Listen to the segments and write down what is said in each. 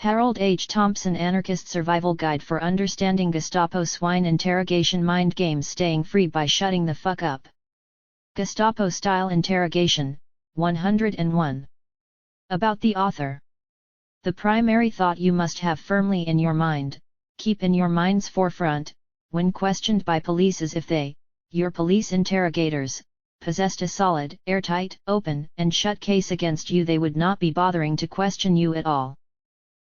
Harold H. Thompson Anarchist Survival Guide for Understanding Gestapo Swine Interrogation Mind Games Staying Free by Shutting the Fuck Up. Gestapo-Style Interrogation, 101. About the author. The primary thought you must have firmly in your mind, keep in your mind's forefront, when questioned by police is if they, your police interrogators, possessed a solid, airtight, open and shut case against you, they would not be bothering to question you at all.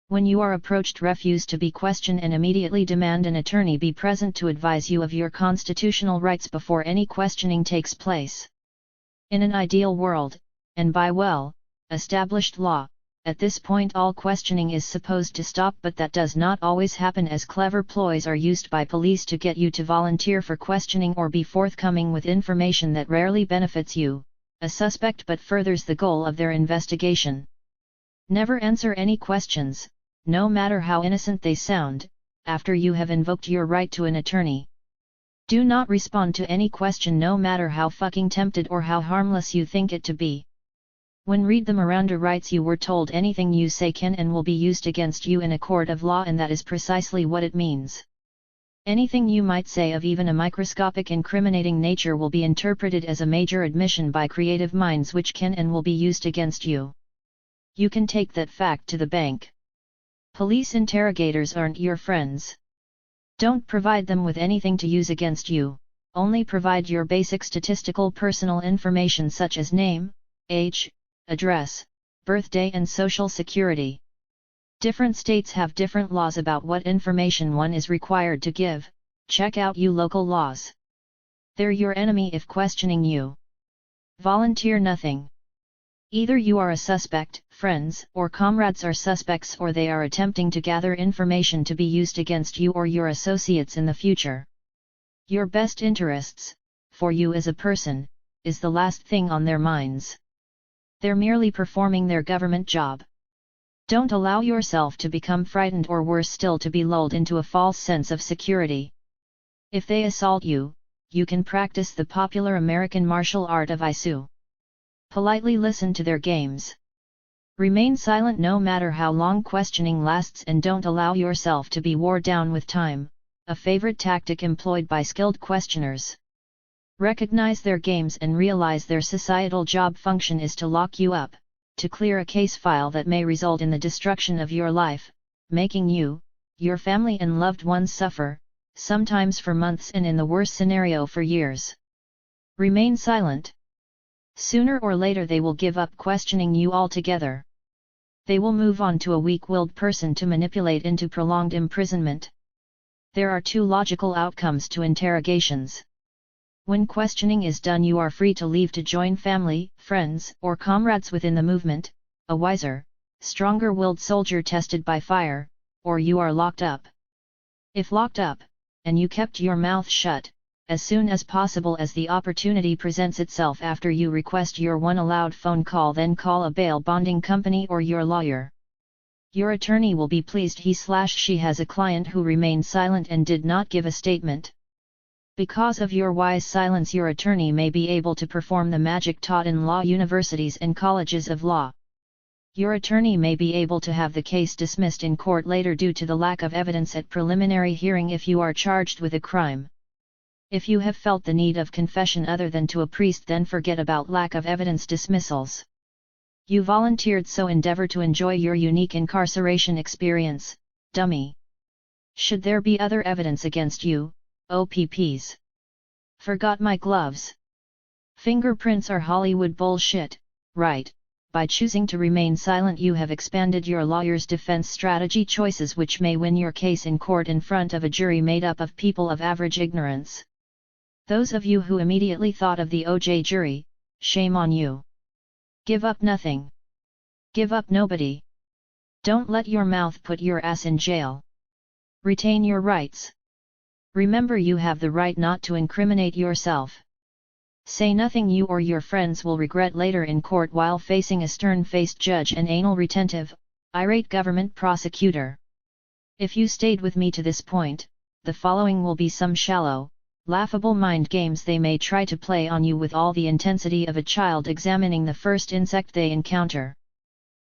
When you are approached, refuse to be questioned and immediately demand an attorney be present to advise you of your constitutional rights before any questioning takes place. In an ideal world, and by well-established law, at this point all questioning is supposed to stop, but that does not always happen, as clever ploys are used by police to get you to volunteer for questioning or be forthcoming with information that rarely benefits you, a suspect, but furthers the goal of their investigation. Never answer any questions, no matter how innocent they sound, after you have invoked your right to an attorney. Do not respond to any question, no matter how fucking tempted or how harmless you think it to be. When read the Miranda rights, you were told anything you say can and will be used against you in a court of law, and that is precisely what it means. Anything you might say of even a microscopic incriminating nature will be interpreted as a major admission by creative minds, which can and will be used against you. You can take that fact to the bank. Police interrogators aren't your friends. Don't provide them with anything to use against you, only provide your basic statistical personal information such as name, age, address, birthday and social security. Different states have different laws about what information one is required to give. Check out your local laws. They're your enemy if questioning you. Volunteer nothing. Either you are a suspect, friends or comrades are suspects, or they are attempting to gather information to be used against you or your associates in the future. Your best interests, for you as a person, is the last thing on their minds. They're merely performing their government job. Don't allow yourself to become frightened, or worse still, to be lulled into a false sense of security. If they assault you, you can practice the popular American martial art of Isu. Politely listen to their games. Remain silent no matter how long questioning lasts, and don't allow yourself to be worn down with time, a favorite tactic employed by skilled questioners. Recognize their games and realize their societal job function is to lock you up, to clear a case file that may result in the destruction of your life, making you, your family and loved ones suffer, sometimes for months and in the worst scenario for years. Remain silent. Sooner or later they will give up questioning you altogether. They will move on to a weak-willed person to manipulate into prolonged imprisonment. There are two logical outcomes to interrogations. When questioning is done, you are free to leave to join family, friends, or comrades within the movement, a wiser, stronger-willed soldier tested by fire, or you are locked up. If locked up, and you kept your mouth shut, as soon as possible as the opportunity presents itself after you request your one allowed phone call, then call a bail bonding company or your lawyer. Your attorney will be pleased he/she has a client who remained silent and did not give a statement. Because of your wise silence, your attorney may be able to perform the magic taught in law universities and colleges of law. Your attorney may be able to have the case dismissed in court later due to the lack of evidence at preliminary hearing if you are charged with a crime. If you have felt the need of confession other than to a priest, then forget about lack of evidence dismissals. You volunteered, so endeavor to enjoy your unique incarceration experience, dummy. Should there be other evidence against you, OPPs. Forgot my gloves. Fingerprints are Hollywood bullshit, right? By choosing to remain silent, you have expanded your lawyer's defense strategy choices, which may win your case in court in front of a jury made up of people of average ignorance. Those of you who immediately thought of the OJ jury, shame on you. Give up nothing. Give up nobody. Don't let your mouth put your ass in jail. Retain your rights. Remember, you have the right not to incriminate yourself. Say nothing you or your friends will regret later in court while facing a stern-faced judge and anal retentive, irate government prosecutor. If you stayed with me to this point, the following will be some shallow, laughable mind games they may try to play on you with all the intensity of a child examining the first insect they encounter.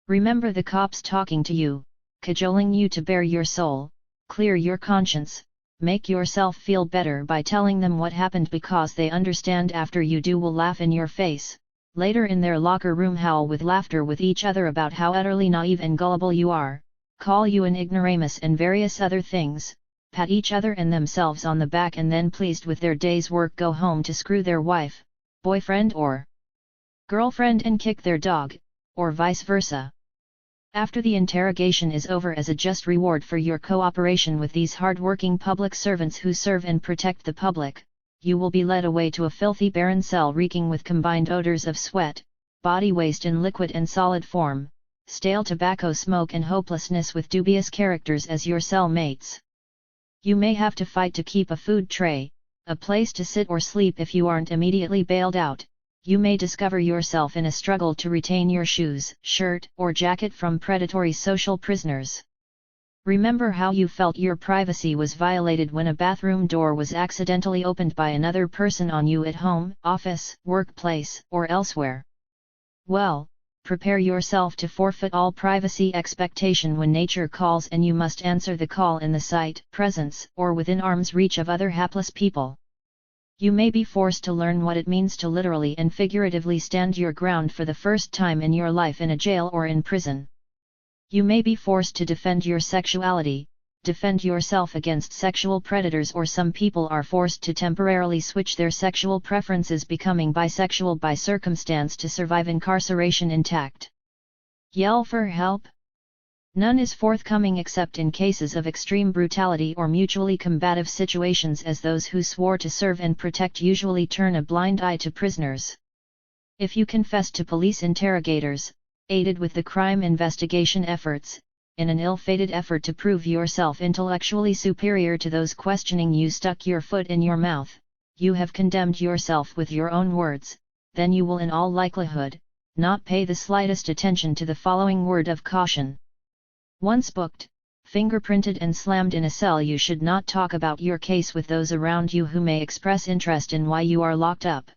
Remember the cops talking to you, cajoling you to bare your soul, clear your conscience, make yourself feel better by telling them what happened because they understand after you do will laugh in your face, later in their locker room howl with laughter with each other about how utterly naive and gullible you are, call you an ignoramus and various other things, pat each other and themselves on the back and then pleased with their day's work go home to screw their wife, boyfriend or girlfriend and kick their dog, or vice versa. After the interrogation is over, as a just reward for your cooperation with these hard-working public servants who serve and protect the public, you will be led away to a filthy barren cell reeking with combined odors of sweat, body waste in liquid and solid form, stale tobacco smoke and hopelessness with dubious characters as your cell mates. You may have to fight to keep a food tray, a place to sit or sleep if you aren't immediately bailed out. You may discover yourself in a struggle to retain your shoes, shirt, or jacket from predatory social prisoners. Remember how you felt your privacy was violated when a bathroom door was accidentally opened by another person on you at home, office, workplace, or elsewhere. Well, prepare yourself to forfeit all privacy expectation when nature calls and you must answer the call in the sight, presence, or within arm's reach of other hapless people. You may be forced to learn what it means to literally and figuratively stand your ground for the first time in your life in a jail or in prison. You may be forced to defend your sexuality, defend yourself against sexual predators, or some people are forced to temporarily switch their sexual preferences, becoming bisexual by circumstance to survive incarceration intact. Yell for help? None is forthcoming except in cases of extreme brutality or mutually combative situations, as those who swore to serve and protect usually turn a blind eye to prisoners. If you confess to police interrogators, aided with the crime investigation efforts, in an ill-fated effort to prove yourself intellectually superior to those questioning you, stuck your foot in your mouth, you have condemned yourself with your own words, then you will in all likelihood not pay the slightest attention to the following word of caution. Once booked, fingerprinted and slammed in a cell, you should not talk about your case with those around you who may express interest in why you are locked up.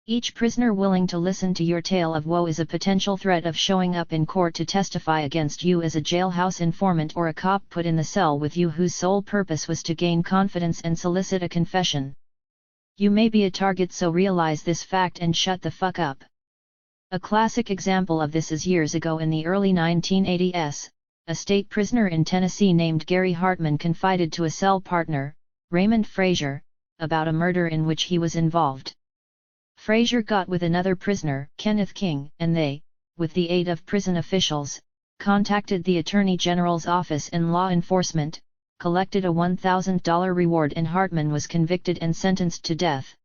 Each prisoner willing to listen to your tale of woe is a potential threat of showing up in court to testify against you as a jailhouse informant or a cop put in the cell with you whose sole purpose was to gain confidence and solicit a confession. You may be a target, so realize this fact and shut the fuck up. A classic example of this is years ago in the early 1980s. A state prisoner in Tennessee named Gary Hartman confided to a cell partner, Raymond Frazier, about a murder in which he was involved. Frazier got with another prisoner, Kenneth King, and they, with the aid of prison officials, contacted the Attorney General's office and law enforcement, collected a $1,000 reward, and Hartman was convicted and sentenced to death.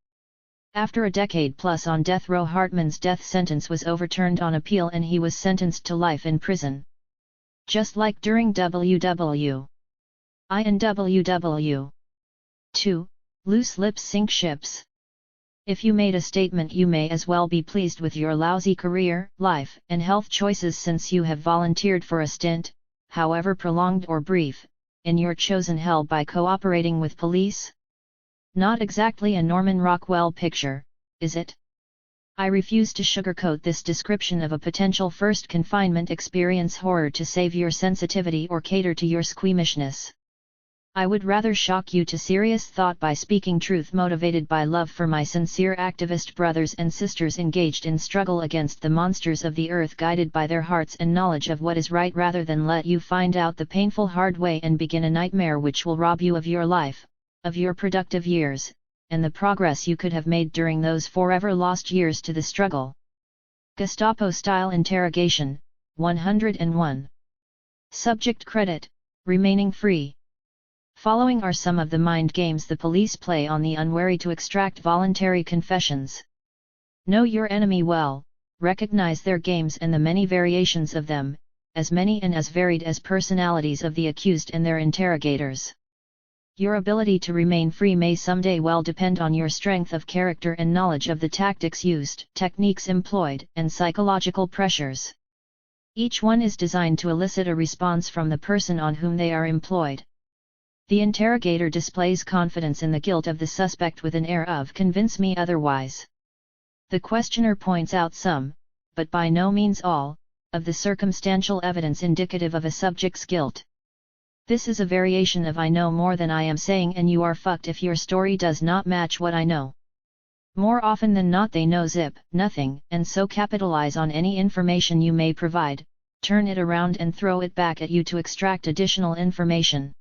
After a decade plus on death row, Hartman's death sentence was overturned on appeal and he was sentenced to life in prison. Just like during WW I and WW 2, loose lips sink ships. If you made a statement, you may as well be pleased with your lousy career, life, and health choices, since you have volunteered for a stint, however prolonged or brief, in your chosen hell by cooperating with police. Not exactly a Norman Rockwell picture, is it? I refuse to sugarcoat this description of a potential first confinement experience horror to save your sensitivity or cater to your squeamishness. I would rather shock you to serious thought by speaking truth, motivated by love for my sincere activist brothers and sisters engaged in struggle against the monsters of the earth, guided by their hearts and knowledge of what is right, rather than let you find out the painful hard way and begin a nightmare which will rob you of your life, of your productive years, and the progress you could have made during those forever lost years to the struggle. Gestapo-style interrogation, 101. Subject credit, remaining free. Following are some of the mind games the police play on the unwary to extract voluntary confessions. Know your enemy well, recognize their games and the many variations of them, as many and as varied as personalities of the accused and their interrogators. Your ability to remain free may someday well depend on your strength of character and knowledge of the tactics used, techniques employed, and psychological pressures. Each one is designed to elicit a response from the person on whom they are employed. The interrogator displays confidence in the guilt of the suspect with an air of "convince me otherwise." The questioner points out some, but by no means all, of the circumstantial evidence indicative of a subject's guilt. This is a variation of I know more than I am saying and you are fucked if your story does not match what I know. More often than not they know zip, nothing, and so capitalize on any information you may provide, turn it around and throw it back at you to extract additional information.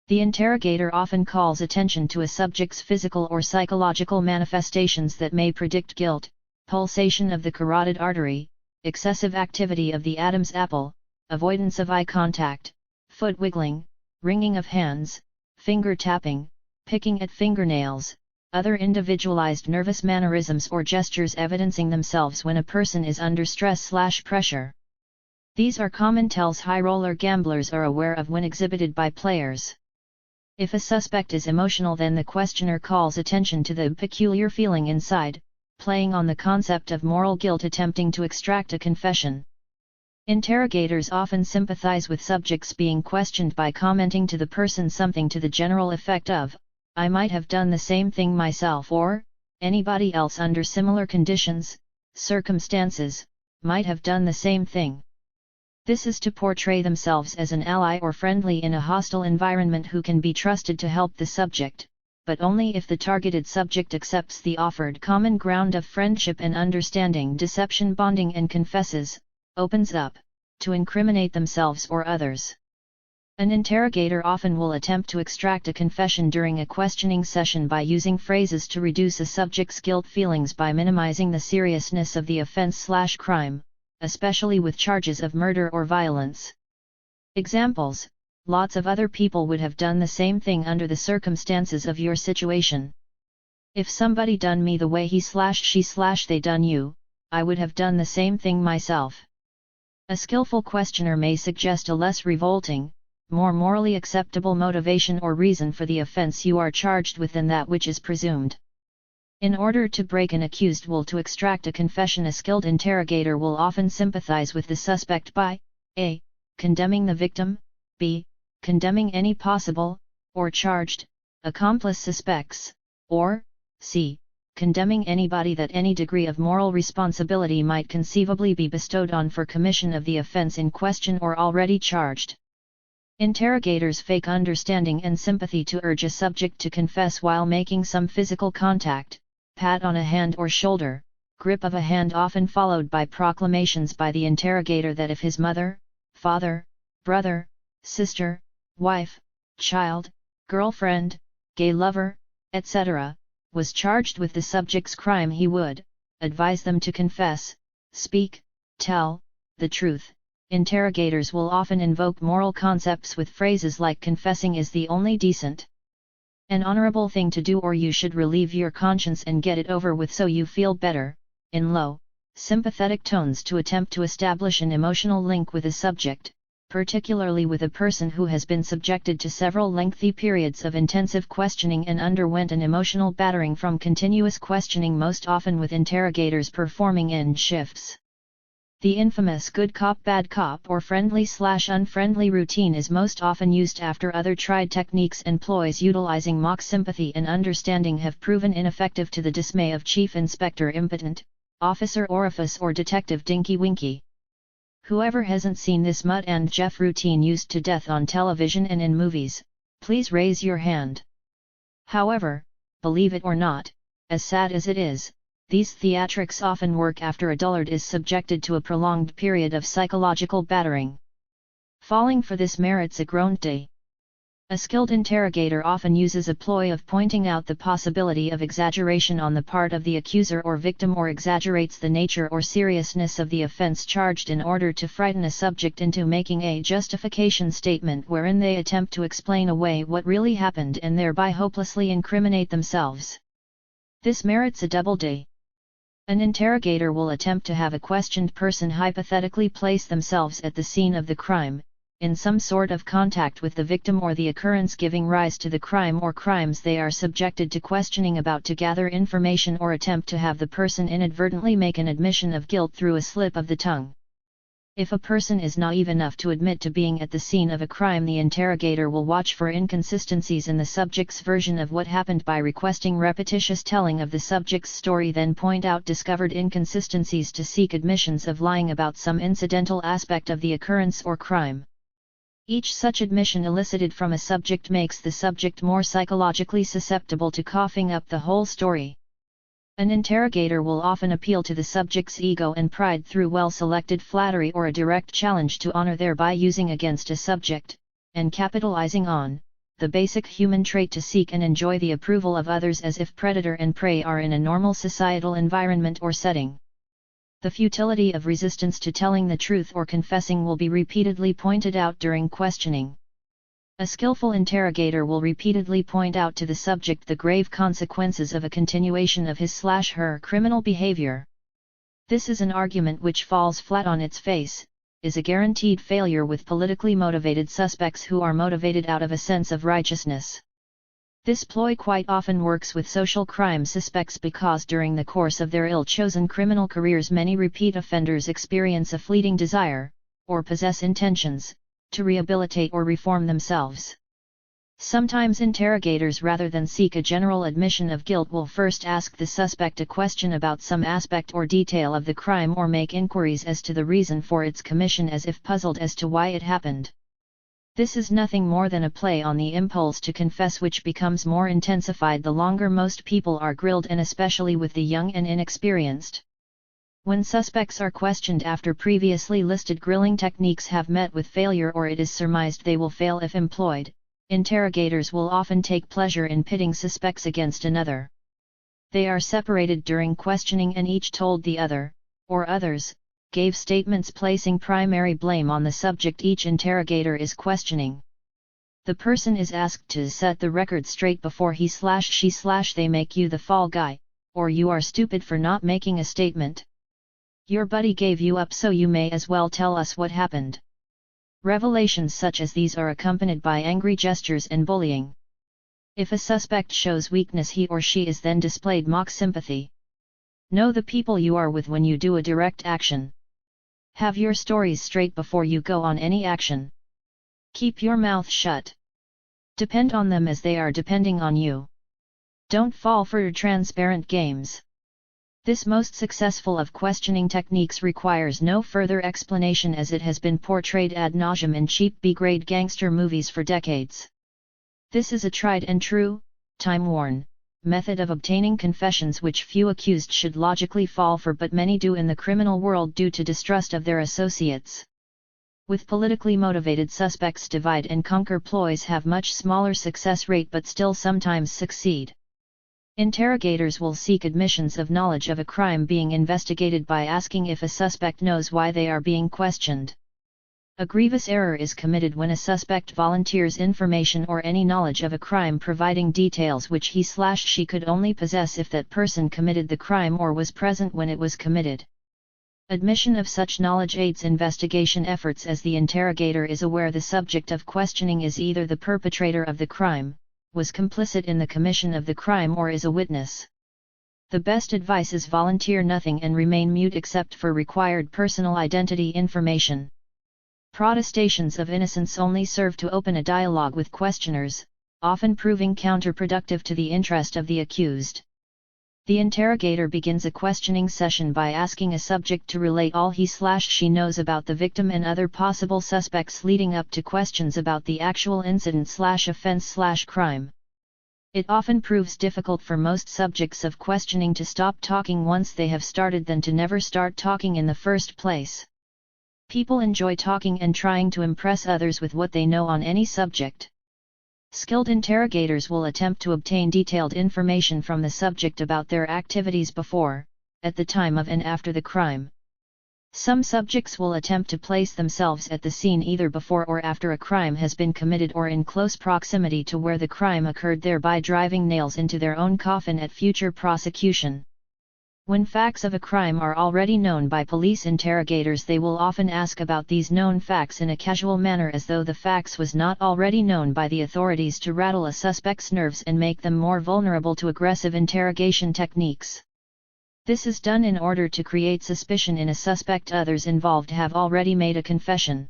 The interrogator often calls attention to a subject's physical or psychological manifestations that may predict guilt: pulsation of the carotid artery, excessive activity of the Adam's apple, avoidance of eye contact, foot wiggling, wringing of hands, finger tapping, picking at fingernails, other individualized nervous mannerisms or gestures evidencing themselves when a person is under stress/pressure. These are common tells high roller gamblers are aware of when exhibited by players. If a suspect is emotional, then the questioner calls attention to the peculiar feeling inside, playing on the concept of moral guilt, attempting to extract a confession. Interrogators often sympathize with subjects being questioned by commenting to the person something to the general effect of, "I might have done the same thing myself," or, "Anybody else under similar conditions, circumstances, might have done the same thing." This is to portray themselves as an ally or friendly in a hostile environment who can be trusted to help the subject, but only if the targeted subject accepts the offered common ground of friendship and understanding, deception, bonding, and confesses, opens up, to incriminate themselves or others. An interrogator often will attempt to extract a confession during a questioning session by using phrases to reduce a subject's guilt feelings by minimizing the seriousness of the offense/crime, especially with charges of murder or violence. Examples: lots of other people would have done the same thing under the circumstances of your situation. If somebody done me the way he/she/they done you, I would have done the same thing myself. A skillful questioner may suggest a less revolting, more morally acceptable motivation or reason for the offense you are charged with than that which is presumed. In order to break an accused will to extract a confession, a skilled interrogator will often sympathize with the suspect by a. condemning the victim, b. condemning any possible, or charged, accomplice suspects, or c. condemning anybody that any degree of moral responsibility might conceivably be bestowed on for commission of the offense in question or already charged. Interrogators fake understanding and sympathy to urge a subject to confess while making some physical contact, pat on a hand or shoulder, grip of a hand, often followed by proclamations by the interrogator that if his mother, father, brother, sister, wife, child, girlfriend, gay lover, etc., was charged with the subject's crime, he would advise them to confess, speak, tell the truth. Interrogators will often invoke moral concepts with phrases like confessing is the only decent and honorable thing to do, or you should relieve your conscience and get it over with so you feel better, in low, sympathetic tones to attempt to establish an emotional link with a subject, particularly with a person who has been subjected to several lengthy periods of intensive questioning and underwent an emotional battering from continuous questioning, most often with interrogators performing in shifts. The infamous good cop bad cop or friendly/unfriendly routine is most often used after other tried techniques and ploys utilizing mock sympathy and understanding have proven ineffective to the dismay of Chief Inspector Impotent, Officer Orifice, or Detective Dinky Winky. Whoever hasn't seen this Mutt and Jeff routine used to death on television and in movies, please raise your hand. However, believe it or not, as sad as it is, these theatrics often work after a dullard is subjected to a prolonged period of psychological battering. Falling for this merits a groaned day. A skilled interrogator often uses a ploy of pointing out the possibility of exaggeration on the part of the accuser or victim, or exaggerates the nature or seriousness of the offense charged in order to frighten a subject into making a justification statement wherein they attempt to explain away what really happened and thereby hopelessly incriminate themselves. This merits a double day. An interrogator will attempt to have a questioned person hypothetically place themselves at the scene of the crime, in some sort of contact with the victim or the occurrence giving rise to the crime or crimes they are subjected to questioning about, to gather information or attempt to have the person inadvertently make an admission of guilt through a slip of the tongue. If a person is naive enough to admit to being at the scene of a crime, the interrogator will watch for inconsistencies in the subject's version of what happened by requesting repetitious telling of the subject's story, then point out discovered inconsistencies to seek admissions of lying about some incidental aspect of the occurrence or crime. Each such admission elicited from a subject makes the subject more psychologically susceptible to coughing up the whole story. An interrogator will often appeal to the subject's ego and pride through well-selected flattery or a direct challenge to honor, thereby using against a subject, and capitalizing on, the basic human trait to seek and enjoy the approval of others, as if predator and prey are in a normal societal environment or setting. The futility of resistance to telling the truth or confessing will be repeatedly pointed out during questioning. A skillful interrogator will repeatedly point out to the subject the grave consequences of a continuation of his/her criminal behavior. This is an argument which falls flat on its face, is a guaranteed failure with politically motivated suspects who are motivated out of a sense of righteousness. This ploy quite often works with social crime suspects because during the course of their ill-chosen criminal careers many repeat offenders experience a fleeting desire, or possess intentions, to rehabilitate or reform themselves. Sometimes interrogators, rather than seek a general admission of guilt, will first ask the suspect a question about some aspect or detail of the crime, or make inquiries as to the reason for its commission, as if puzzled as to why it happened. This is nothing more than a play on the impulse to confess, which becomes more intensified the longer most people are grilled, and especially with the young and inexperienced. When suspects are questioned after previously listed grilling techniques have met with failure, or it is surmised they will fail if employed, interrogators will often take pleasure in pitting suspects against another. They are separated during questioning and each told the other, or others, gave statements placing primary blame on the subject each interrogator is questioning. The person is asked to set the record straight before he/she/they make you the fall guy, or you are stupid for not making a statement. Your buddy gave you up, so you may as well tell us what happened. Revelations such as these are accompanied by angry gestures and bullying. If a suspect shows weakness, he or she is then displayed mock sympathy. Know the people you are with when you do a direct action. Have your stories straight before you go on any action. Keep your mouth shut. Depend on them as they are depending on you. Don't fall for transparent games. This most successful of questioning techniques requires no further explanation, as it has been portrayed ad nauseum in cheap B-grade gangster movies for decades. This is a tried and true, time-worn method of obtaining confessions which few accused should logically fall for, but many do in the criminal world due to distrust of their associates. With politically motivated suspects, divide and conquer ploys have much smaller success rate but still sometimes succeed. Interrogators will seek admissions of knowledge of a crime being investigated by asking if a suspect knows why they are being questioned. A grievous error is committed when a suspect volunteers information or any knowledge of a crime, providing details which he/she could only possess if that person committed the crime or was present when it was committed. Admission of such knowledge aids investigation efforts, as the interrogator is aware the subject of questioning is either the perpetrator of the crime, was complicit in the commission of the crime, or is a witness. The best advice is volunteer nothing and remain mute except for required personal identity information. Protestations of innocence only serve to open a dialogue with questioners, often proving counterproductive to the interest of the accused. The interrogator begins a questioning session by asking a subject to relate all he/she knows about the victim and other possible suspects, leading up to questions about the actual incident/offense/crime. It often proves difficult for most subjects of questioning to stop talking once they have started than to never start talking in the first place. People enjoy talking and trying to impress others with what they know on any subject. Skilled interrogators will attempt to obtain detailed information from the subject about their activities before, at the time of and after the crime. Some subjects will attempt to place themselves at the scene either before or after a crime has been committed, or in close proximity to where the crime occurred, thereby driving nails into their own coffin at future prosecution. When facts of a crime are already known by police interrogators, they will often ask about these known facts in a casual manner, as though the facts was not already known by the authorities, to rattle a suspect's nerves and make them more vulnerable to aggressive interrogation techniques. This is done in order to create suspicion in a suspect others involved have already made a confession.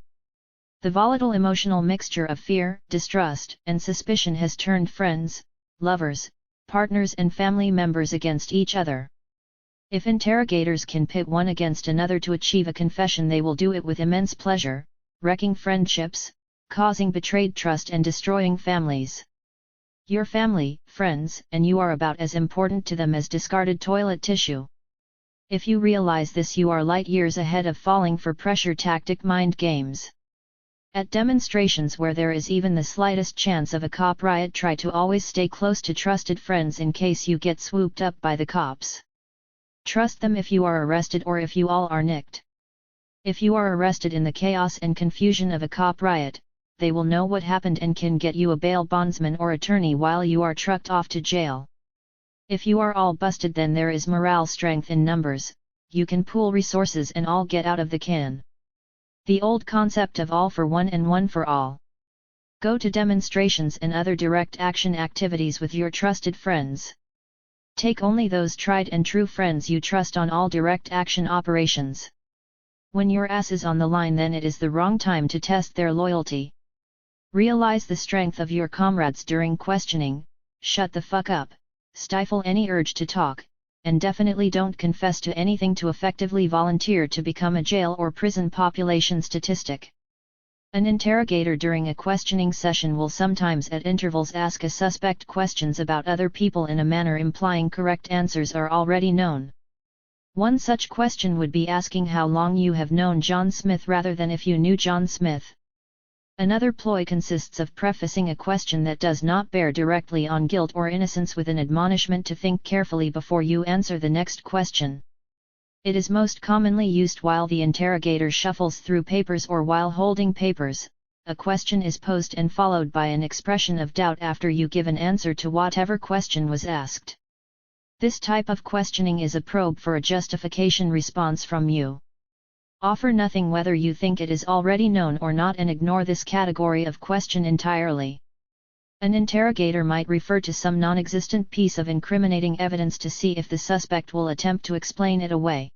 The volatile emotional mixture of fear, distrust, and suspicion has turned friends, lovers, partners and family members against each other. If interrogators can pit one against another to achieve a confession, they will do it with immense pleasure, wrecking friendships, causing betrayed trust and destroying families. Your family, friends, and you are about as important to them as discarded toilet tissue. If you realize this, you are light years ahead of falling for pressure tactic mind games. At demonstrations where there is even the slightest chance of a cop riot, try to always stay close to trusted friends in case you get swooped up by the cops. Trust them if you are arrested or if you all are nicked. If you are arrested in the chaos and confusion of a cop riot, they will know what happened and can get you a bail bondsman or attorney while you are trucked off to jail. If you are all busted, then there is morale strength in numbers, you can pool resources and all get out of the can. The old concept of all for one and one for all. Go to demonstrations and other direct action activities with your trusted friends. Take only those tried and true friends you trust on all direct action operations. When your ass is on the line, then it is the wrong time to test their loyalty. Realize the strength of your comrades during questioning, shut the fuck up, stifle any urge to talk, and definitely don't confess to anything to effectively volunteer to become a jail or prison population statistic. An interrogator during a questioning session will sometimes at intervals ask a suspect questions about other people in a manner implying correct answers are already known. One such question would be asking how long you have known John Smith rather than if you knew John Smith. Another ploy consists of prefacing a question that does not bear directly on guilt or innocence with an admonishment to think carefully before you answer the next question. It is most commonly used while the interrogator shuffles through papers or while holding papers. A question is posed and followed by an expression of doubt after you give an answer to whatever question was asked. This type of questioning is a probe for a justification response from you. Offer nothing whether you think it is already known or not and ignore this category of question entirely. An interrogator might refer to some non-existent piece of incriminating evidence to see if the suspect will attempt to explain it away.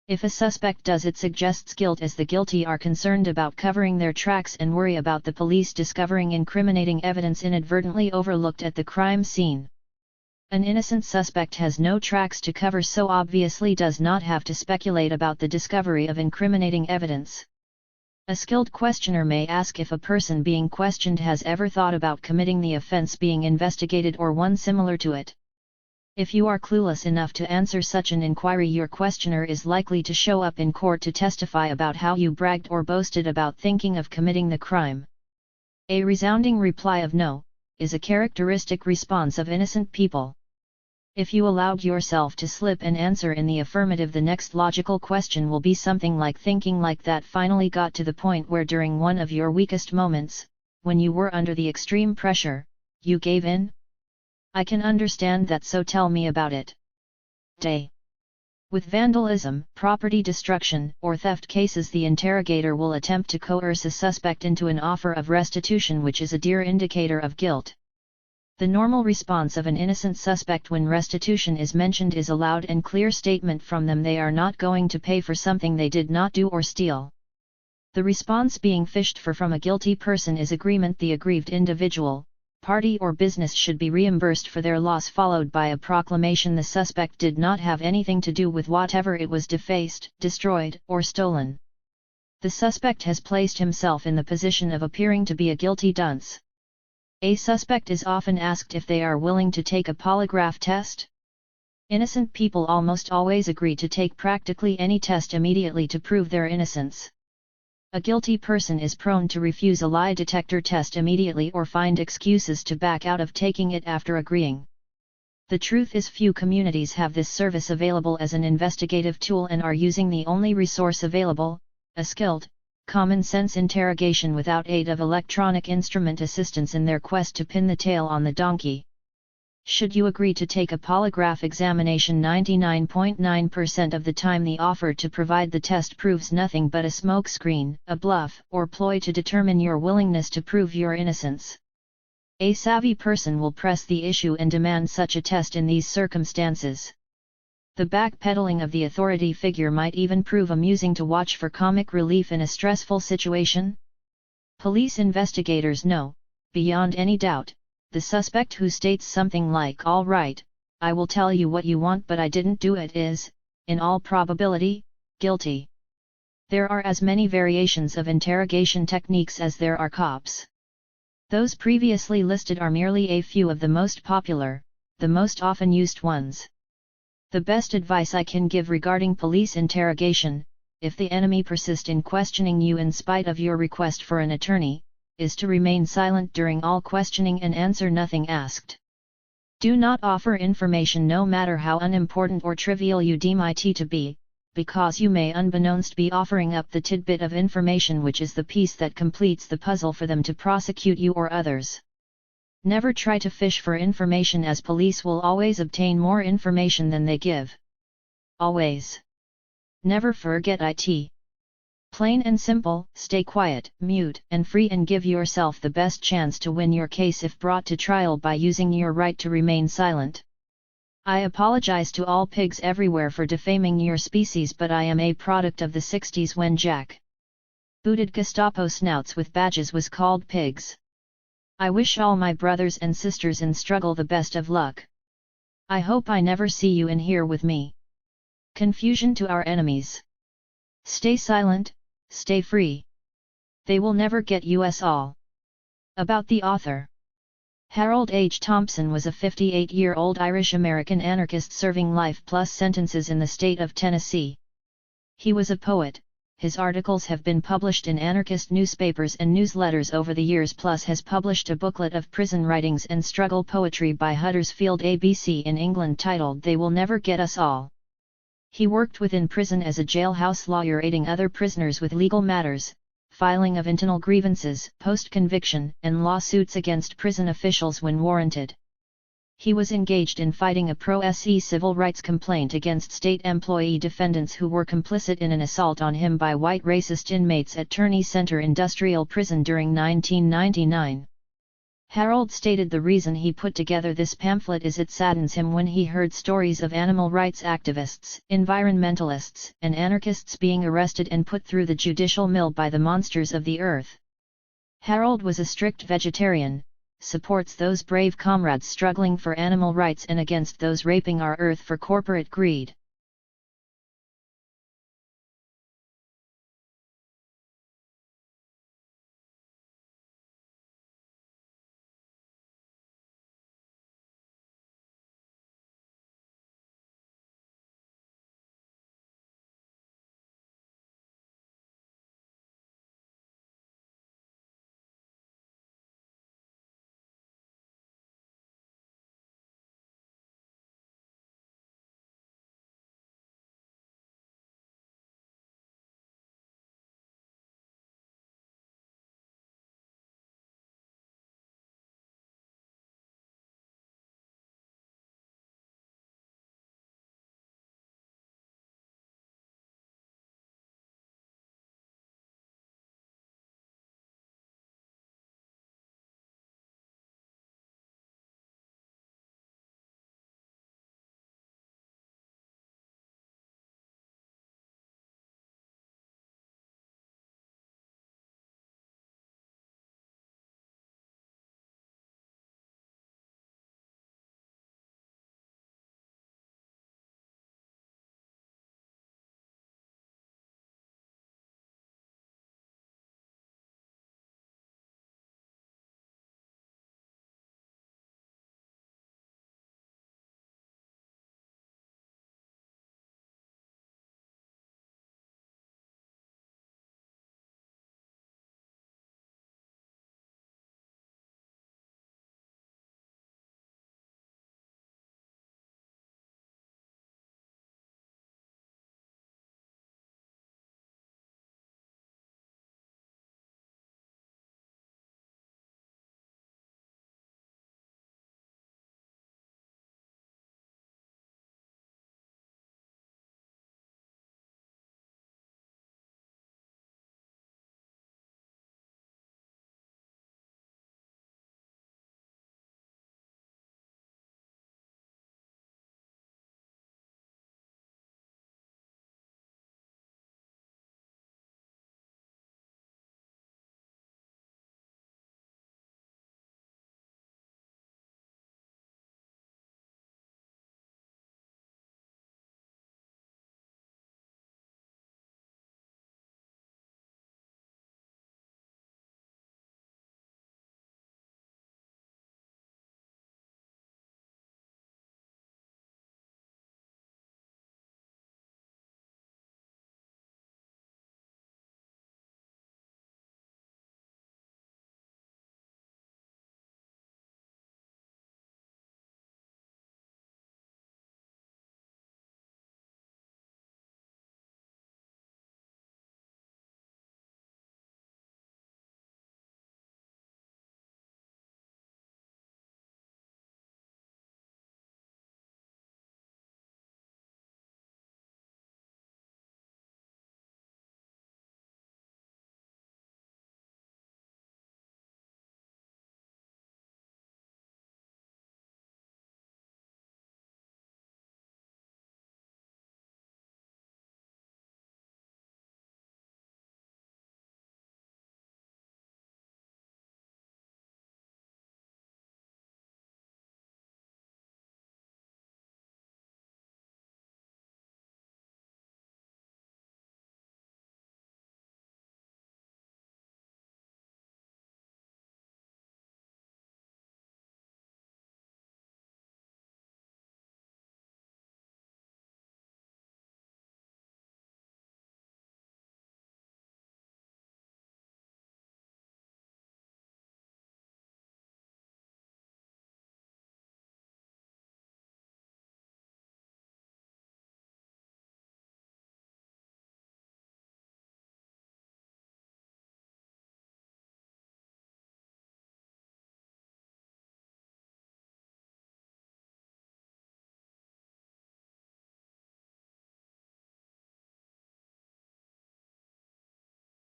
If a suspect does, it suggests guilt, as the guilty are concerned about covering their tracks and worry about the police discovering incriminating evidence inadvertently overlooked at the crime scene. An innocent suspect has no tracks to cover, so obviously does not have to speculate about the discovery of incriminating evidence. A skilled questioner may ask if a person being questioned has ever thought about committing the offense being investigated or one similar to it. If you are clueless enough to answer such an inquiry, your questioner is likely to show up in court to testify about how you bragged or boasted about thinking of committing the crime. A resounding reply of no is a characteristic response of innocent people. If you allowed yourself to slip and answer in the affirmative, the next logical question will be something like, thinking like that finally got to the point where during one of your weakest moments, when you were under the extreme pressure, you gave in? I can understand that, so tell me about it. Day. With vandalism, property destruction, or theft cases, the interrogator will attempt to coerce a suspect into an offer of restitution, which is a clear indicator of guilt. The normal response of an innocent suspect when restitution is mentioned is a loud and clear statement from them they are not going to pay for something they did not do or steal. The response being fished for from a guilty person is agreement the aggrieved individual, party or business should be reimbursed for their loss, followed by a proclamation the suspect did not have anything to do with whatever it was defaced, destroyed, or stolen. The suspect has placed himself in the position of appearing to be a guilty dunce. A suspect is often asked if they are willing to take a polygraph test. Innocent people almost always agree to take practically any test immediately to prove their innocence. A guilty person is prone to refuse a lie detector test immediately or find excuses to back out of taking it after agreeing. The truth is, few communities have this service available as an investigative tool and are using the only resource available, a skilled, common-sense interrogation without aid of electronic instrument assistance in their quest to pin the tail on the donkey. Should you agree to take a polygraph examination, 99.9% of the time the offer to provide the test proves nothing but a smokescreen, a bluff, or ploy to determine your willingness to prove your innocence. A savvy person will press the issue and demand such a test in these circumstances. The backpedaling of the authority figure might even prove amusing to watch for comic relief in a stressful situation. Police investigators know, beyond any doubt, the suspect who states something like "all right, I will tell you what you want but I didn't do it" is, in all probability, guilty. There are as many variations of interrogation techniques as there are cops. Those previously listed are merely a few of the most popular, the most often used ones. The best advice I can give regarding police interrogation, if the enemy persist in questioning you in spite of your request for an attorney, is to remain silent during all questioning and answer nothing asked. Do not offer information no matter how unimportant or trivial you deem it to be, because you may unbeknownst be offering up the tidbit of information which is the piece that completes the puzzle for them to prosecute you or others. Never try to fish for information, as police will always obtain more information than they give. Always. Never forget it. Plain and simple, stay quiet, mute, and free, and give yourself the best chance to win your case if brought to trial by using your right to remain silent. I apologize to all pigs everywhere for defaming your species, but I am a product of the 60s when jack-booted Gestapo snouts with badges was called pigs. I wish all my brothers and sisters in struggle the best of luck. I hope I never see you in here with me. Confusion to our enemies. Stay silent, stay free. They will never get us all. About the author. Harold H. Thompson was a 58-year-old Irish-American anarchist serving life plus sentences in the state of Tennessee. He was a poet. His articles have been published in anarchist newspapers and newsletters over the years, plus has published a booklet of prison writings and struggle poetry by Huddersfield ABC in England titled "They Will Never Get Us All." He worked within prison as a jailhouse lawyer, aiding other prisoners with legal matters, filing of internal grievances, post-conviction, and lawsuits against prison officials when warranted. He was engaged in fighting a pro-SE civil rights complaint against state employee defendants who were complicit in an assault on him by white racist inmates at Turney Center Industrial Prison during 1999. Harold stated the reason he put together this pamphlet is it saddens him when he heard stories of animal rights activists, environmentalists, and anarchists being arrested and put through the judicial mill by the monsters of the earth. Harold was a strict vegetarian, supports those brave comrades struggling for animal rights and against those raping our earth for corporate greed.